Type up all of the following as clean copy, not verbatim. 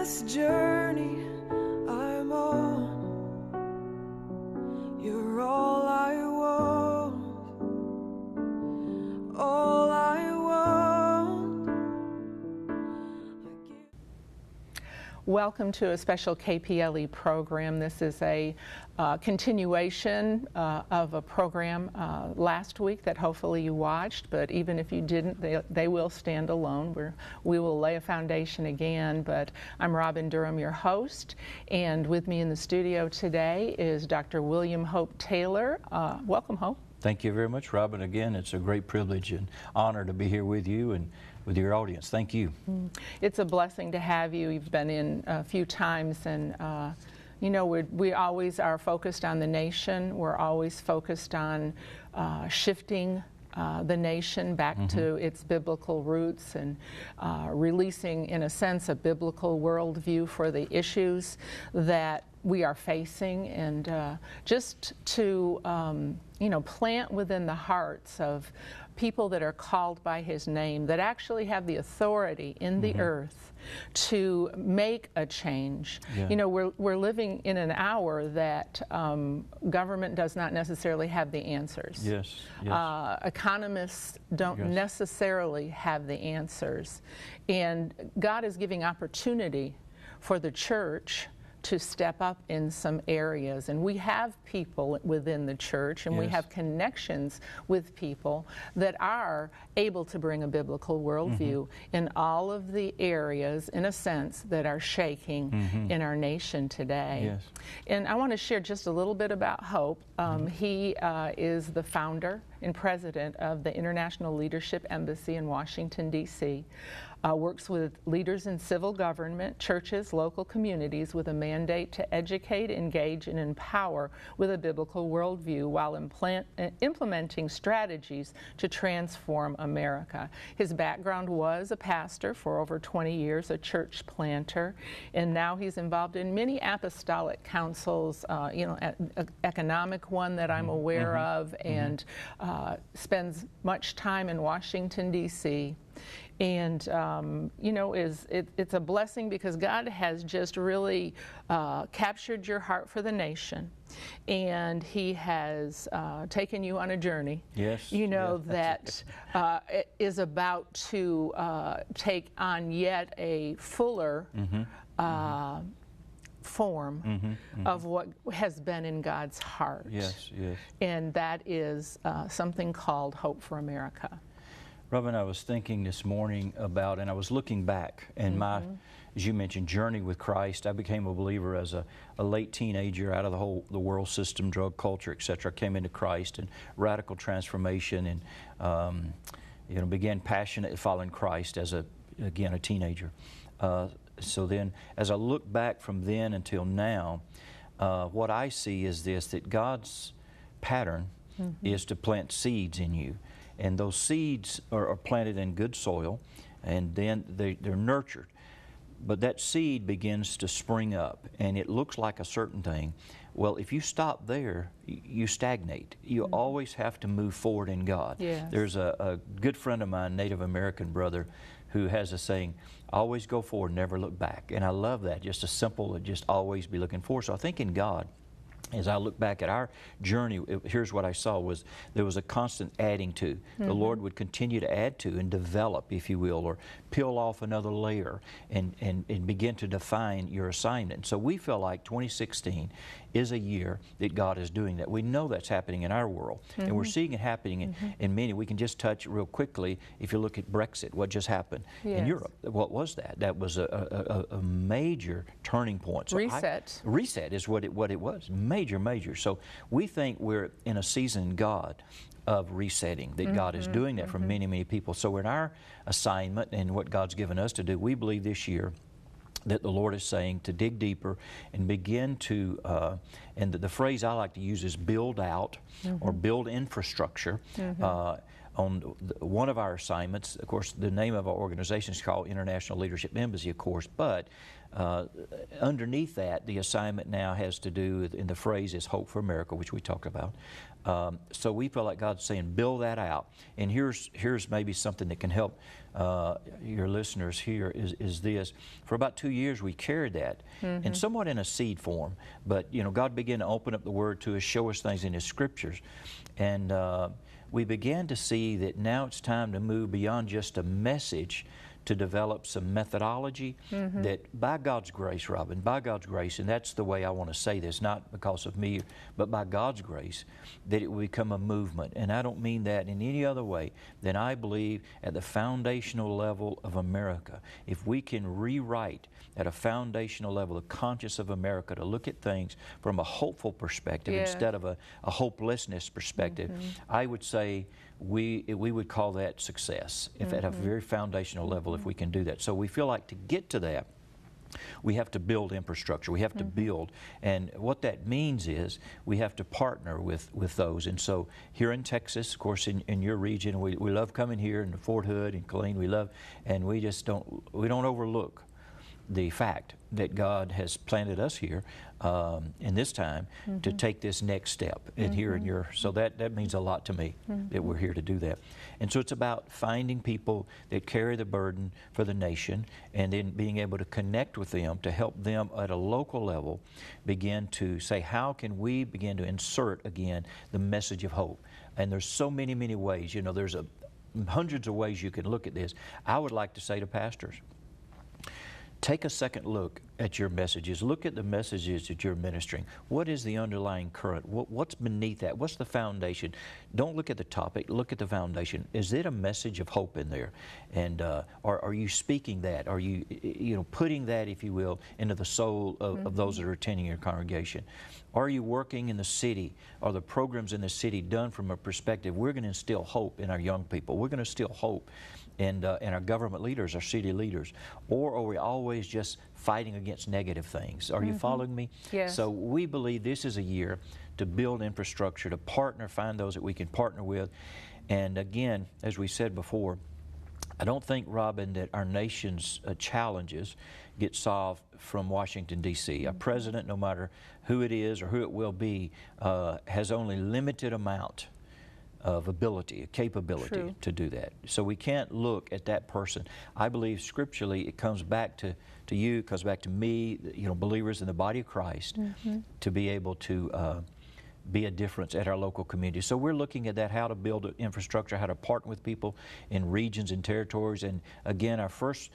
this journey I'm on. You're all I want, all I want. Welcome to a special KPLE program. This is a continuation of a program last week that hopefully you watched, but even if you didn't, they will stand alone. We will lay a foundation again, but I'm Robin Durham, your host, and with me in the studio today is Dr. William Hope Taylor. Welcome, Hope. Thank you very much, Robin. Again, it's a great privilege and honor to be here with you and with your audience. Thank you. It's a blessing to have you. You've been in a few times, and you know, we always are focused on the nation. We're always focused on shifting the nation back to its biblical roots and releasing, in a sense, a biblical worldview for the issues that we are facing, and just to you know, plant within the hearts of people that are called by His name, that actually have the authority in the earth to make a change. Yeah. You know, we're living in an hour that government does not necessarily have the answers. Yes. Yes. Economists don't necessarily have the answers. And God is giving opportunity for the church to step up in some areas, and we have people within the church, and we have connections with people that are able to bring a biblical worldview in all of the areas, in a sense, that are shaking in our nation today. Yes. And I want to share just a little bit about Hope. He is the founder and president of the International Leadership Embassy in Washington, D.C., works with leaders in civil government, churches, local communities with a mandate to educate, engage, and empower with a biblical worldview while implementing strategies to transform America. His background was a pastor for over 20 years, a church planter, and now he's involved in many apostolic councils, you know, economic one that I'm aware of, and spends much time in Washington, D.C., and you know, it's a blessing because God has just really captured your heart for the nation, and He has taken you on a journey. Yes. You know, that is about to take on yet a fuller form of what has been in God's heart. Yes. Yes. And that is something called Hope for America. Robin, I was thinking this morning about, and I was looking back in my, as you mentioned, journey with Christ. I became a believer as a late teenager out of the world system, drug culture, etc. I came into Christ and radical transformation, and you know, began passionately following Christ as a teenager. So then, as I look back from then until now, what I see is this: that God's pattern is to plant seeds in you. And those seeds are planted in good soil, and then they're nurtured. But that seed begins to spring up, and it looks like a certain thing. Well, if you stop there, you stagnate. You always have to move forward in God. Yes. There's a good friend of mine, Native American brother, who has a saying, always go forward, never look back. And I love that, just a simple, just always be looking forward. So I think in God, as I look back at our journey, here's what I saw was there was a constant adding to. The Lord would continue to add to and develop, if you will, or peel off another layer and begin to define your assignment. So we feel like 2016 is a year that God is doing that. We know that's happening in our world, and we're seeing it happening in many. We can just touch real quickly, if you look at Brexit, what just happened in Europe. What was that? That was a major turning point. So reset is what it was. Major. So we think we're in a season in God of resetting, that God is doing that for many people. So in our assignment and what God's given us to do, we believe this year that the Lord is saying to dig deeper and begin to, and the phrase I like to use is build out or build infrastructure one of our assignments. Of course, the name of our organization is called International Leadership Embassy, of course, but underneath that, the assignment now has to do with, and the phrase is Hope for America, which we talked about. So we feel like God's saying, build that out. And here's maybe something that can help your listeners here is this. For about 2 years, we carried that, and somewhat in a seed form. But, you know, God began to open up the Word to us, show us things in His Scriptures. And we began to see that now it's time to move beyond just a message to develop some methodology that by God's grace, Robin, by God's grace, and that's the way I want to say this, not because of me, but by God's grace, that it will become a movement. And I don't mean that in any other way than I believe at the foundational level of America, if we can rewrite at a foundational level the conscience of America to look at things from a hopeful perspective instead of a hopelessness perspective, I would say we would call that success if at a very foundational level if we can do that. So we feel like to get to that, we have to build infrastructure. We have to build. And what that means is we have to partner with those. And so here in Texas, of course, in your region, we love coming here in Fort Hood and Killeen. We love, and we just don't overlook the fact that God has planted us here in this time to take this next step in here in your, so that means a lot to me that we're here to do that. And so it's about finding people that carry the burden for the nation and then being able to connect with them to help them at a local level begin to say, how can we begin to insert again the message of hope? And there's so many, many ways. You know, there's hundreds of ways you can look at this. I would like to say to pastors, take a second look at your messages. Look at the messages that you're ministering. What is the underlying current? What's beneath that? What's the foundation? Don't look at the topic, look at the foundation. Is it a message of hope in there? And are you speaking that? Are you, putting that, if you will, into the soul of those that are attending your congregation? Are you working in the city? Are the programs in the city done from a perspective, we're going to instill hope in our young people. We're going to instill hope in our government leaders, our city leaders. Or are we always just fighting against negative things? Are you following me? Yes. So we believe this is a year to build infrastructure, to partner, find those that we can partner with. And again, as we said before, I don't think, Robin, that our nation's challenges get solved from Washington, D.C. A president, no matter who it is or who it will be, has only limited amount of ability, capability to do that. So we can't look at that person. I believe scripturally it comes back to you, it comes back to me, believers in the body of Christ, to be able to be a difference at our local community. So we're looking at that, how to build infrastructure, how to partner with people in regions and territories. And again, our first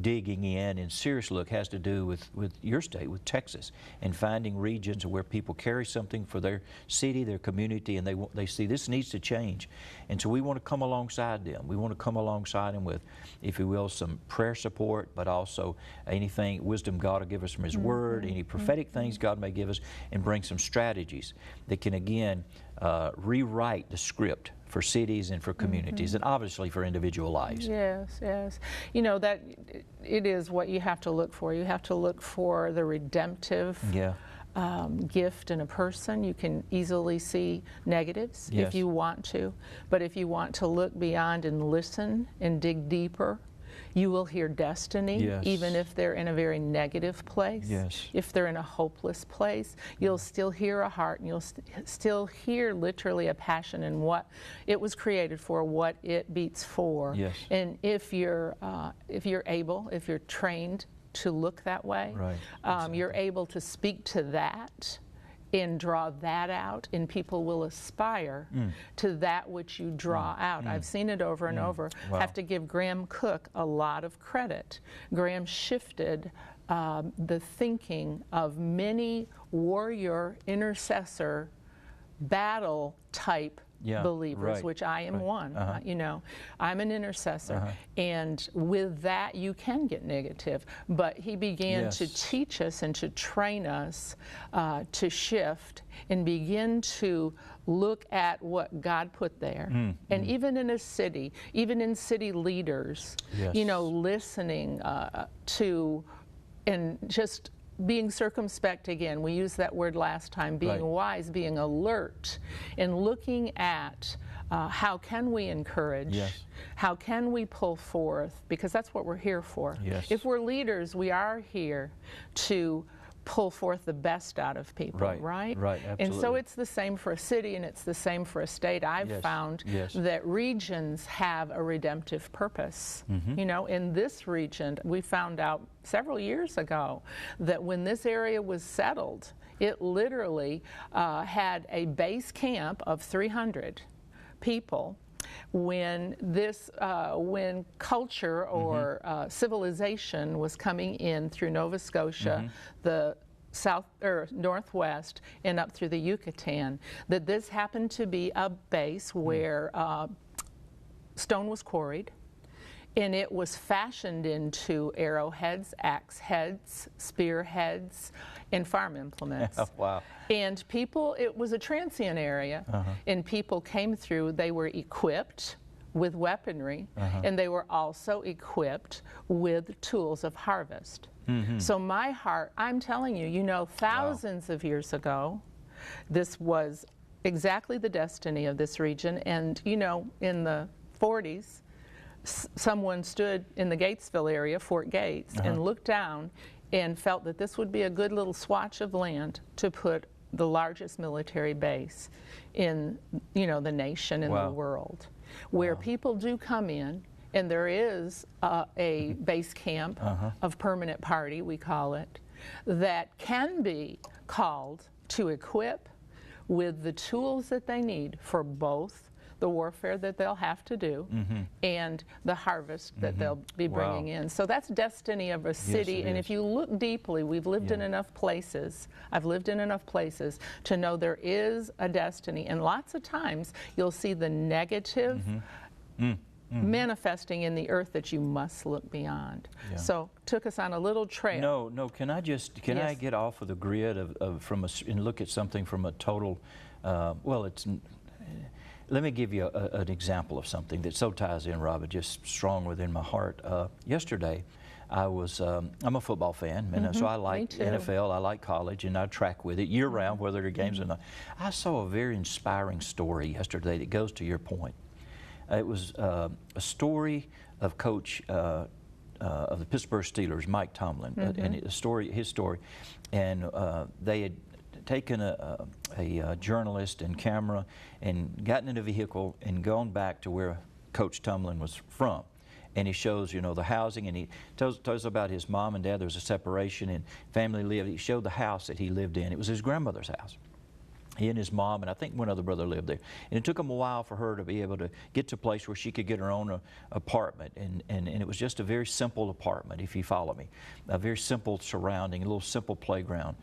digging in and serious look has to do with your state, with Texas, and finding regions where people carry something for their city, their community, and they see this needs to change. And so we want to come alongside them. We want to come alongside them with, if you will, some prayer support, but also anything, wisdom God will give us from His Word, any prophetic things God may give us, and bring some strategies that can, again, rewrite the script for cities and for communities, and obviously for individual lives. Yes, yes. You know, that it is what you have to look for. You have to look for the redemptive gift in a person. You can easily see negatives if you want to, but if you want to look beyond and listen and dig deeper, you will hear destiny, even if they're in a very negative place. If they're in a hopeless place, you'll still hear a heart, and you'll still hear literally a passion in what it was created for, what it beats for. And if you're able, if you're trained to look that way, you're able to speak to that and draw that out, and people will aspire to that which you draw out. I've seen it over and over. Have to give Graham Cook a lot of credit. Graham shifted the thinking of many warrior, intercessor, battle type believers, which I am one. I'm an intercessor, and with that you can get negative. But he began to teach us and to train us to shift and begin to look at what God put there. And even in a city, even in city leaders, listening to and just being circumspect again. We used that word last time, being wise, being alert, and looking at how can we encourage? Yes. How can we pull forth? Because that's what we're here for. Yes. If we're leaders, we are here to pull forth the best out of people, Right, right? right, And so absolutely. it's the same for a city and it's the same for a state. I've Yes, found yes. that regions have a redemptive purpose. Mm-hmm. You know, in this region, we found out several years ago that when this area was settled, it literally had a base camp of 300 people. When culture or civilization was coming in through Nova Scotia, the south or northwest, and up through the Yucatan, that this happened to be a base where stone was quarried, and it was fashioned into arrowheads, axe heads, spear heads, and farm implements. Wow. And people, it was a transient area, and people came through, they were equipped with weaponry, and they were also equipped with tools of harvest. So my heart, I'm telling you, you know, thousands of years ago, this was exactly the destiny of this region. And, you know, in the 40s, someone stood in the Gatesville area, Fort Gates, and looked down and felt that this would be a good little swatch of land to put the largest military base in, you know, the nation and the world, where people do come in, and there is a base camp of permanent party, we call it, that can be called to equip with the tools that they need for both the warfare that they'll have to do and the harvest that they'll be bringing in. So that's destiny of a city. And if you look deeply, we've lived in enough places, I've lived in enough places to know there is a destiny. And lots of times you'll see the negative manifesting in the earth that you must look beyond. So took us on a little trail. No, can I Yes. get off of the grid and look at something from a total, let me give you an example of something that so ties in, Robert, just strong within my heart. Yesterday, I'm a football fan, and so I like NFL, I like college, and I track with it year-round, whether there are games or not. I saw a very inspiring story yesterday that goes to your point. It was a story of Coach of the Pittsburgh Steelers, Mike Tomlin, and his story, and they had taken a journalist and camera and gotten in a vehicle and gone back to where Coach Tomlin was from. And he shows, you know, the housing, and he tells about his mom and dad. There was a separation, and family lived. He showed the house that he lived in. It was his grandmother's house. He and his mom, and I think one other brother lived there. And it took him a while for her to be able to get to a place where she could get her own apartment. And it was just a very simple apartment, if you follow me. A very simple surrounding, a little simple playground.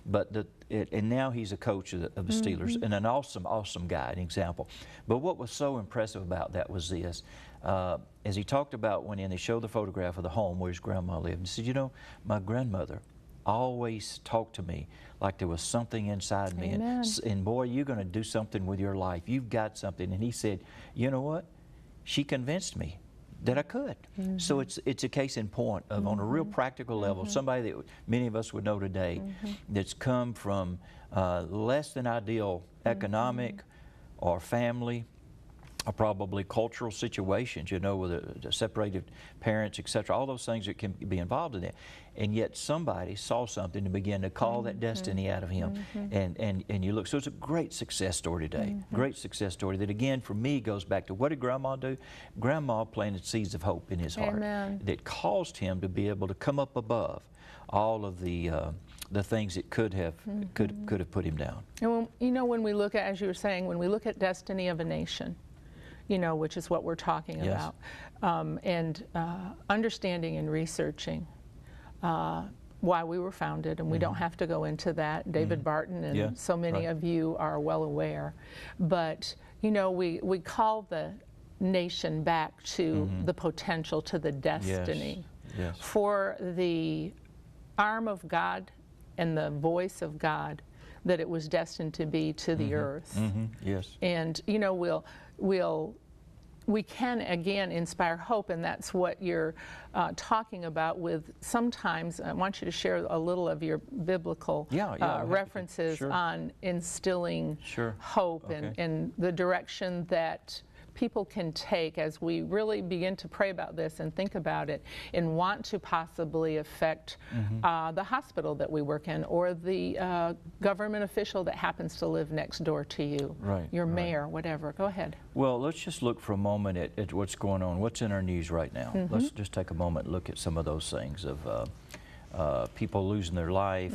But and now he's a coach of the Steelers, and an awesome guy, an example. But what was so impressive about that was this. As he talked about when they showed the photograph of the home where his grandma lived, he said, you know, my grandmother always talked to me like there was something inside me. And boy, you're going to do something with your life. You've got something. And he said, you know what? She convinced me that I could. So it's a case in point of, on a real practical level, somebody that many of us would know today that's come from less than ideal economic or family, or probably cultural situations, you know, with the separated parents, etc., all those things that can be involved in that. And yet somebody saw something and began to call that destiny out of him. And you look, so it's a great success story today. Great success story that, again, for me, goes back to what did Grandma do? Grandma planted seeds of hope in his heart that caused him to be able to come up above all of the things that could have put him down. And when, you know, when we look at, as you were saying, when we look at destiny of a nation, you know, which is what we're talking about, and understanding and researching why we were founded, and we don't have to go into that. David Barton and so many of you are well aware. But, you know, we call the nation back to the potential, to the destiny for the arm of God and the voice of God that it was destined to be to the earth. Yes. And, you know, we'll we can again inspire hope, and that's what you're talking about with sometimes. I want you to share a little of your biblical references on instilling hope and the direction that people can take as we really begin to pray about this and think about it and want to possibly affect the hospital that we work in, or the government official that happens to live next door to you, your mayor, whatever. Go ahead. Well, let's just look for a moment at what's going on, what's in our news right now. Let's just take a moment and look at some of those things of people losing their life,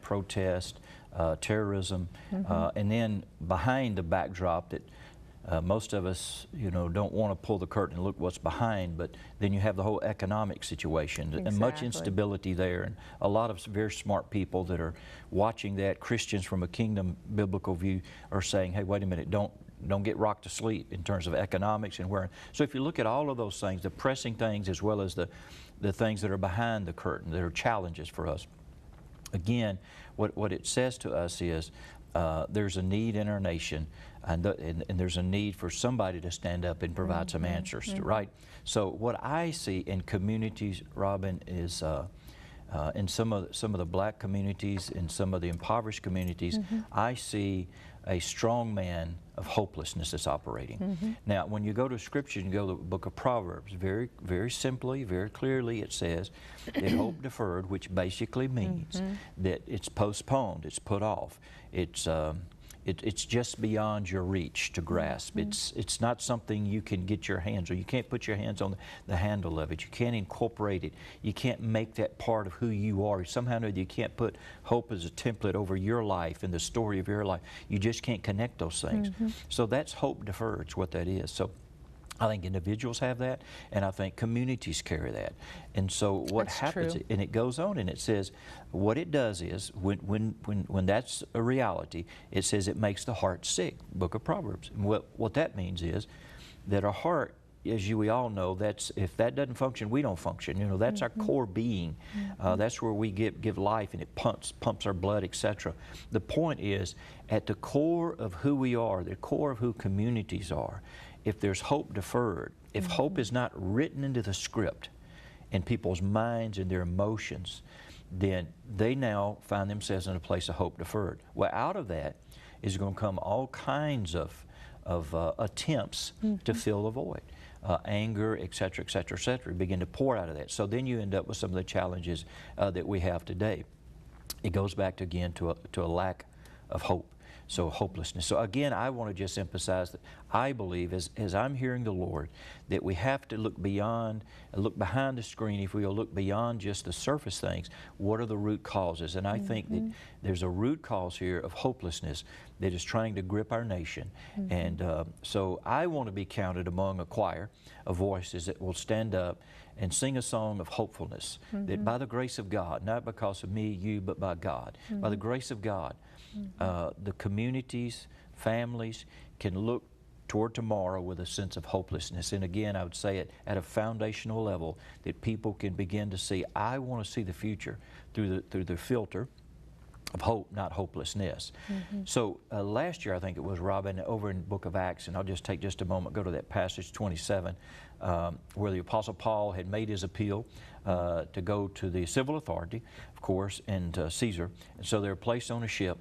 protest, terrorism, and then behind the backdrop that most of us, don't want to pull the curtain and look what's behind, but then you have the whole economic situation and much instability there, and a lot of very smart people that are watching that. Christians from a kingdom biblical view are saying, hey, wait a minute, don't get rocked to sleep in terms of economics and where. So if you look at all of those things, the pressing things as well as the things that are behind the curtain, that are challenges for us, again, what it says to us is there's a need in our nation, and there's a need for somebody to stand up and provide some answers, right? So what I see in communities, Robin, is in some of the black communities, in some of the impoverished communities, I see a strong man of hopelessness that's operating. Now, when you go to Scripture, you go to the book of Proverbs, very, very simply, very clearly it says that hope deferred, which basically means that it's postponed, it's put off, it's just beyond your reach to grasp. It's not something you can get your hands on. You can't put your hands on the handle of it. You can't incorporate it. You can't make that part of who you are. Somehow or another, you can't put hope as a template over your life and the story of your life. You just can't connect those things. So that's hope deferred, is what that is. So I think individuals have that, and I think communities carry that. And so what happens, and it goes on and it says, what it does is, when that's a reality, it says it makes the heart sick, Book of Proverbs. And what that means is that our heart, as we all know, if that doesn't function, we don't function. That's our core being. That's where we give life, and it pumps our blood, etc. The point is, at the core of who we are, the core of who communities are, if there's hope deferred, if hope is not written into the script in people's minds and their emotions, then they now find themselves in a place of hope deferred. Well, out of that is going to come all kinds of attempts to fill the void. Anger, et cetera, begin to pour out of that. So then you end up with some of the challenges that we have today. It goes back again to a lack of hope. So hopelessness. So again, I want to just emphasize that I believe, as I'm hearing the Lord, that we have to look beyond, look behind the screen, if we will, look beyond just the surface things. What are the root causes? And I think that there's a root cause here of hopelessness that is trying to grip our nation. And so I want to be counted among a choir of voices that will stand up and sing a song of hopefulness, that by the grace of God, not because of me, you, but by God, by the grace of God, the communities, families can look toward tomorrow with a sense of hopelessness. And again, I would say it at a foundational level, that people can begin to see, I want to see the future through the filter of hope, not hopelessness. So last year, I think it was, Robin, over in the book of Acts, and I'll just take just a moment, go to that passage 27, where the Apostle Paul had made his appeal to go to the civil authority, of course, and Caesar. And so they're placed on a ship.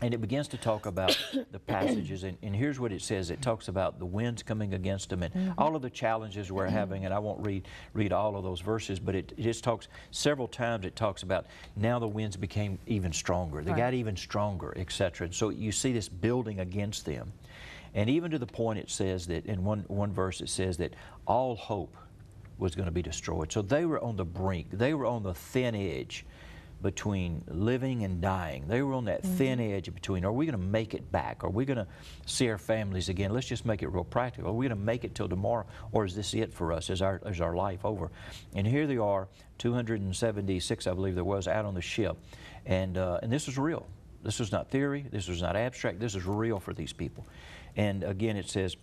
And it begins to talk about the passages, and here's what it says. It talks about the winds coming against them and all of the challenges we're having, and I won't read all of those verses, but it just talks, several times it talks about now the winds became even stronger. They got even stronger, etc. And so you see this building against them. And even to the point it says that, in one verse it says that all hope was going to be destroyed. So they were on the brink. They were on the thin edge between living and dying. They were on that thin edge between, are we going to make it back? Are we going to see our families again? Let's just make it real practical. Are we going to make it till tomorrow, or is this it for us? Is our life over? And here they are, 276, I believe there was, out on the ship. And this was real. This was not theory. This was not abstract. This is real for these people. And again, it says,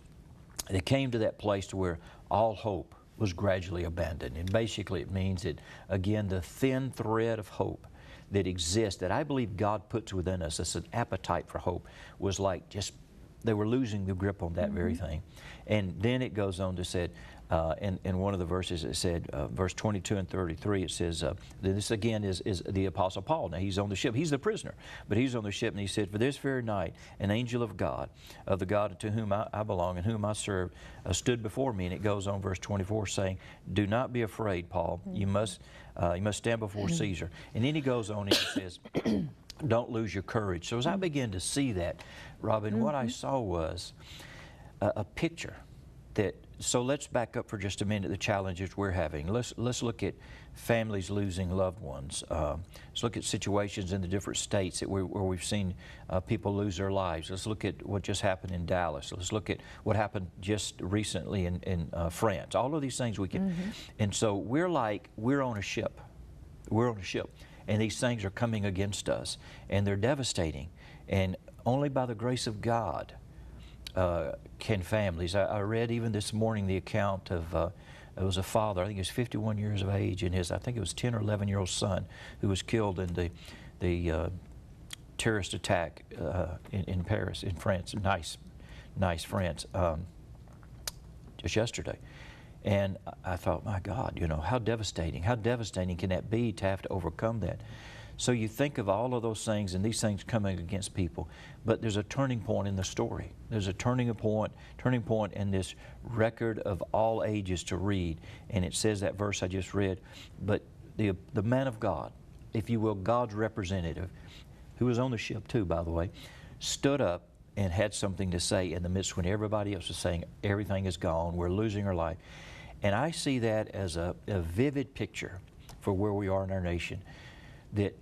they came to that place to where all hope was gradually abandoned. And basically it means that, again, the thin thread of hope that exists, that I believe God puts within us as an appetite for hope, was like just They were losing the grip on that very thing. And then it goes on to say, in one of the verses it said, verse 22 and 33, it says, this again is the Apostle Paul. Now he's on the ship. He's the prisoner, but he's on the ship, and he said, for this very night, an angel of God, of the God to whom I belong and whom I serve, stood before me. And it goes on, verse 24, saying, do not be afraid, Paul. You must stand before Caesar. And then he goes on and he says, don't lose your courage. So as I began to see that, Robin, what I saw was a picture that, so let's back up for just a minute, the challenges we're having. Let's look at families losing loved ones. Let's look at situations in the different states where we've seen people lose their lives. Let's look at what just happened in Dallas. Let's look at what happened just recently in France. All of these things we can, and so we're on a ship. We're on a ship, and these things are coming against us, and they're devastating. And only by the grace of God can families. I read even this morning the account of it was a father, I think he was 51 years of age, and I think it was 10 or 11-year-old son who was killed in the terrorist attack in Paris, in France, nice France, just yesterday. And I thought, my God, you know, how devastating can that be to have to overcome that? So you think of all of those things and these things coming against people, but there's a turning point in the story. There's a turning point in this record of all ages to read. And it says that verse I just read, but the man of God, if you will, God's representative, who was on the ship too, by the way, stood up and had something to say in the midst when everybody else was saying everything is gone, we're losing our life. And I see that as a vivid picture for where we are in our nation, that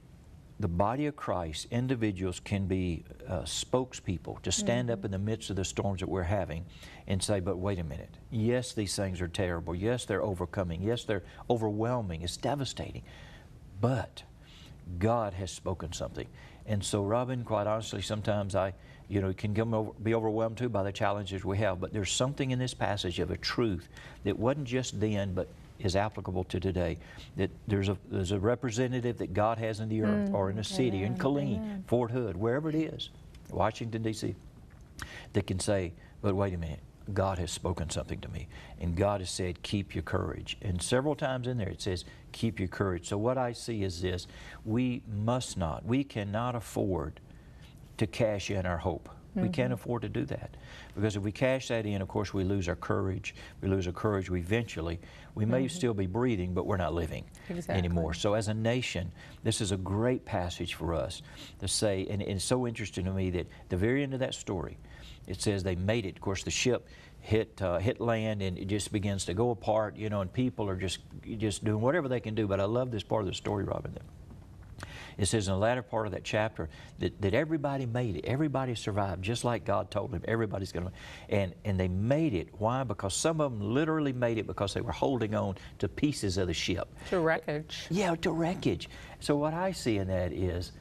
the body of Christ, individuals can be spokespeople to stand up in the midst of the storms that we're having and say, but wait a minute, yes, these things are terrible, yes, they're overcoming, yes, they're overwhelming, it's devastating, but God has spoken something. And so, Robin, quite honestly, sometimes can be overwhelmed too by the challenges we have, but there's something in this passage of a truth that wasn't just then, but is applicable to today, that there's a representative that God has in the earth or in a city, in Killeen, Fort Hood, wherever it is, Washington, D.C., that can say, but wait a minute, God has spoken something to me, and God has said, keep your courage. And several times in there it says, keep your courage. So what I see is this, we cannot afford to cash in our hope. We can't afford to do that, because if we cash that in, of course, we lose our courage. We lose our courage. We may still be breathing, but we're not living anymore. So as a nation, this is a great passage for us to say, and it's so interesting to me that the very end of that story, it says they made it. Of course, the ship hit land, and it just begins to go apart, and people are just doing whatever they can do. But I love this part of the story, Robin. It says in the latter part of that chapter that everybody made it. Everybody survived, just like God told them. Everybody's going to, and they made it. Why? Because some of them literally made it because they were holding on to pieces of the ship. To wreckage. Yeah, to wreckage. So what I see in that is,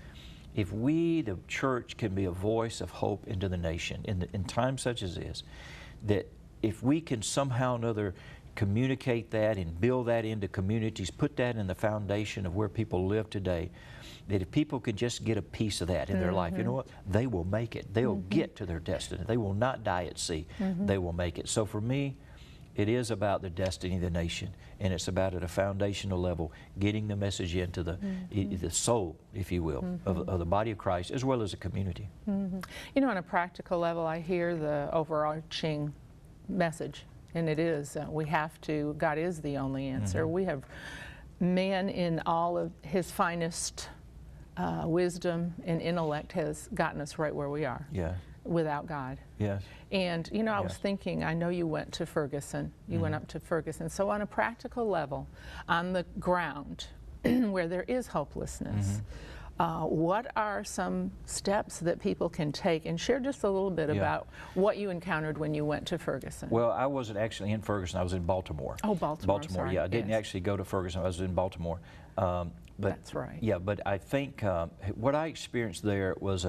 if we, the church, can be a voice of hope into the nation in times such as this, that if we can somehow or another communicate that and build that into communities, put that in the foundation of where people live today, that if people could just get a piece of that in their life, you know what? They will make it. They'll get to their destiny. They will not die at sea. They will make it. So for me, it is about the destiny of the nation, and it's about at a foundational level getting the message into the soul, if you will, of the body of Christ as well as the community. On a practical level, I hear the overarching message, and it is God is the only answer. We have man in all of his finest wisdom and intellect has gotten us right where we are. Yeah. Without God. Yes. And I was thinking, I know you went to Ferguson. You went up to Ferguson. So on a practical level, on the ground where there is hopelessness, what are some steps that people can take? And share just a little bit about what you encountered when you went to Ferguson. Well, I wasn't actually in Ferguson. I was in Baltimore. Oh, Baltimore. Baltimore, yeah. I didn't actually go to Ferguson. I was in Baltimore. But, that's right. Yeah, but I think what I experienced there was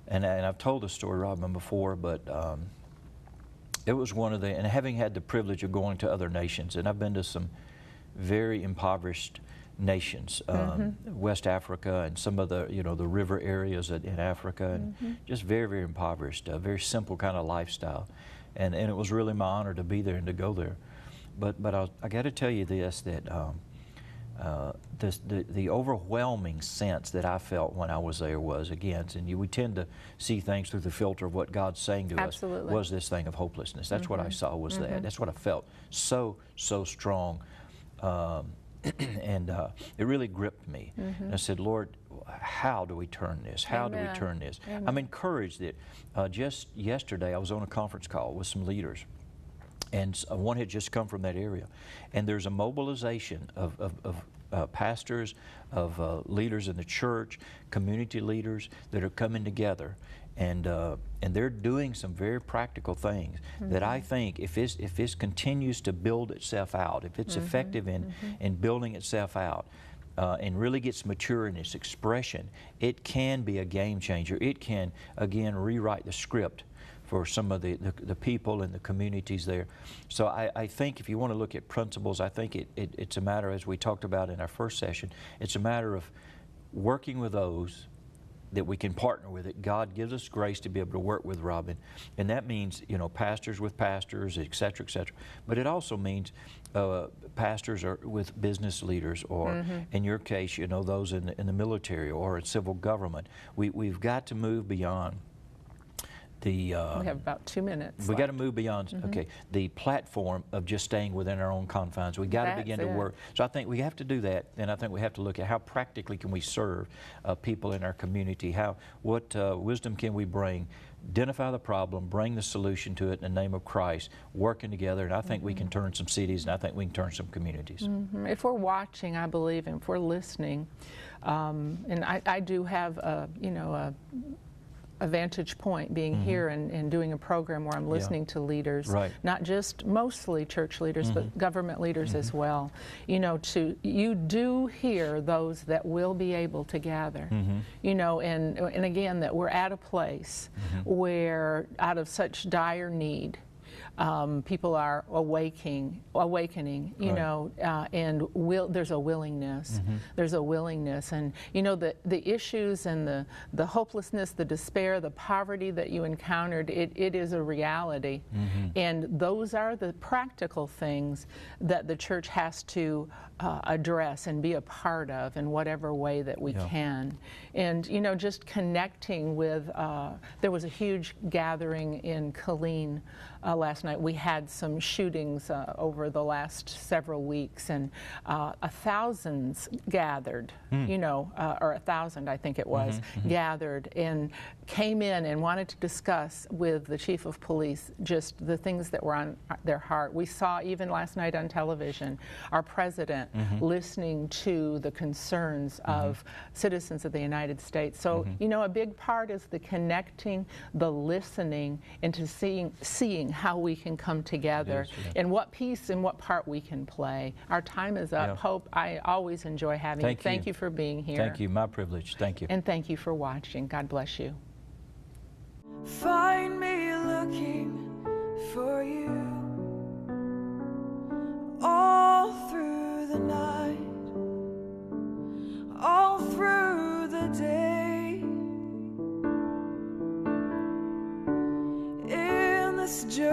and I've told this story, Robin, before, but it was and having had the privilege of going to other nations, and I've been to some very impoverished nations, West Africa and some of the, the river areas in Africa, and just very, very impoverished, a very simple kind of lifestyle. And it was really my honor to be there and to go there. But I got to tell you this, that the overwhelming sense that I felt when I was there was, again, and we tend to see things through the filter of what God's saying to Absolutely. us, was this thing of hopelessness. That's what I saw, was that. That's what I felt so strong. And it really gripped me. And I said, Lord, how do we turn this? How do we turn this? Amen. I'm encouraged that just yesterday I was on a conference call with some leaders, and one had just come from that area. And there's a mobilization of pastors, of leaders in the church, community leaders that are coming together. And they're doing some very practical things that I think if this continues to build itself out, if it's effective in building itself out, and really gets mature in its expression, it can be a game changer. It can, again, rewrite the script for some of the people and the communities there. So I think if you want to look at principles, I think it's a matter, as we talked about in our first session, it's a matter of working with those that we can partner with it. God gives us grace to be able to work with Robin, and that means, pastors with pastors, et cetera, et cetera. But it also means pastors are with business leaders, or in your case, those in the military or in civil government. We've got to move beyond the... we have about 2 minutes We got to left. move beyond, okay, the platform of just staying within our own confines. We got to begin to work. So I think we have to do that, and I think we have to look at how practically can we serve people in our community. What wisdom can we bring? Identify the problem, bring the solution to it in the name of Christ, working together, and I think we can turn some cities, and I think we can turn some communities. If we're watching, I believe, and if we're listening, and I do have a vantage point being here and doing a program where I'm listening to leaders, Right. not just mostly church leaders, but government leaders as well. You do hear those that will be able to gather, and again, that we're at a place where out of such dire need, people are awakening, and there's a willingness. There's a willingness, and the issues and the hopelessness, the despair, the poverty that you encountered, it is a reality, and those are the practical things that the church has to address and be a part of in whatever way that we can. And just connecting with, there was a huge gathering in Killeen last night. We had some shootings over the last several weeks, and thousands gathered, or 1,000, I think it was, gathered and came in and wanted to discuss with the chief of police just the things that were on their heart. We saw even last night on television our president listening to the concerns of citizens of the United States. So, a big part is the connecting, the listening, and to seeing how we can come together and what piece and what part we can play. Our time is up. Hope, I always enjoy having you. Thank you for being here. Thank you. My privilege. Thank you. And thank you for watching. God bless you. Find me looking for you all through the night, all through the day. In this journey